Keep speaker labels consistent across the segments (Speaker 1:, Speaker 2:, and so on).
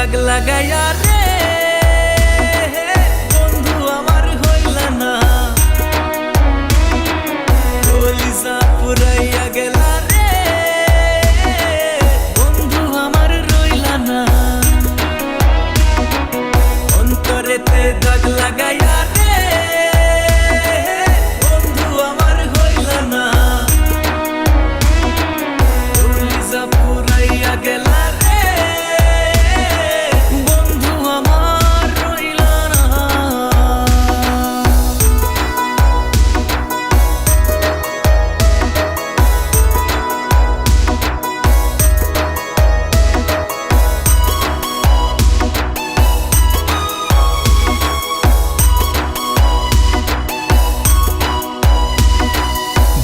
Speaker 1: দাগ লাগাইয়া রে বন্ধু আমার হইলা না, কলিজা পুরাইয়া গেলা রে বন্ধু আমার রইলা না, অন্তরেতে দাগ লাগাইয়া রে বন্ধু আমার হইলা না, কলিজা পুরাইয়া গেলা রে বন্ধু আমার রইলা না।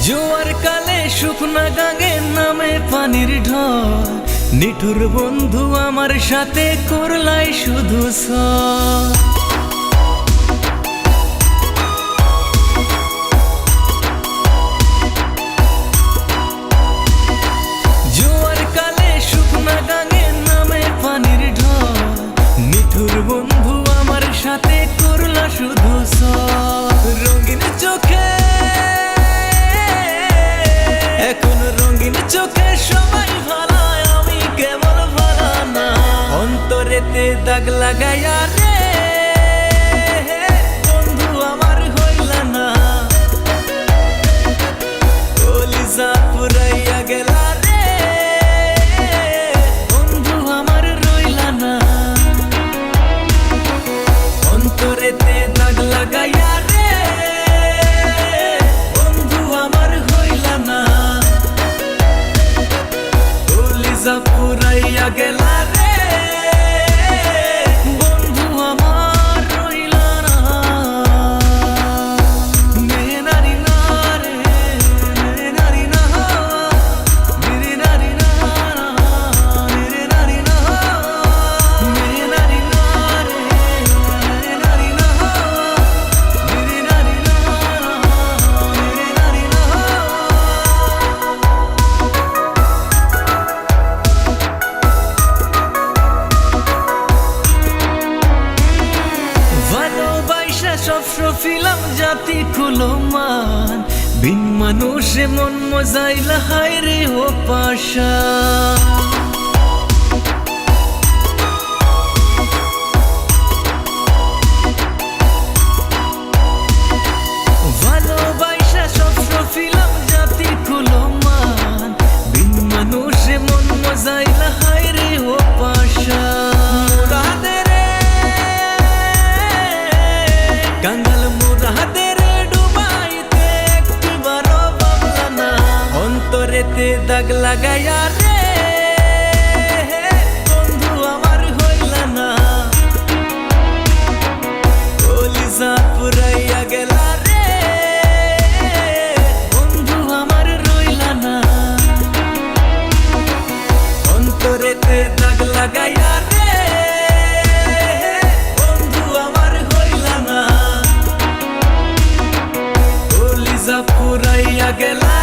Speaker 1: জোয়ার কালে শুকনা গাঙে নামে পানির ঢল, নিঠুর বন্ধু আমার সাথে করলাই শুধু সব। জোয়ার কালে শুকনা গাঙে নামে পানির ঢল, নিঠুর বন্ধু আমার সাথে করলা শুধু সব। রঙিন চোখে এখন রঙিন চোখে সবাই ভালা, আমি কেবল ভালা না, অন্তরেতে দাগ লাগাইয়া রে বন্ধু আমার হইলা না, কলিজা পুরাইয়া গেলা রে বন্ধু আমার রইলা না, অন্তরেতে দাগ লাগাইয়া রে বন্ধু আমার হইলা না, কলিজা পুরাইয়া গেলা রে বন্ধু আমার রইলা না। মেনারি না রে মেনারি না, মেরে নারি না মেরে নারি না, মেনারি না রে মেনারি না, মেরে নারি না মেরে নারি না। ভালোবাসা সব সফিলাম জাতি খুলো মান, বিন মানুষে মন মজাইলা হায় রে ও পাশা। ভালোবাসা সব সফিলাম জাতি খুলো মান, বিন মানুষে মন মজাইলা হায় রে ও পাশা। কাঙ্গাল মুরাদের ডুবাইতে একটিবারও ভাবলা না, অন্তরেতে দাগ লাগাইয়া রে বন্ধু আমার হইলা না, কলিজা পুরাইয়া গেলা রে বন্ধু আমার রইলা না, অন্তরেতে দাগ লাগাইয়া রে বন্ধু আমার হইলা না, কলিজা পুরাইয়া গেলা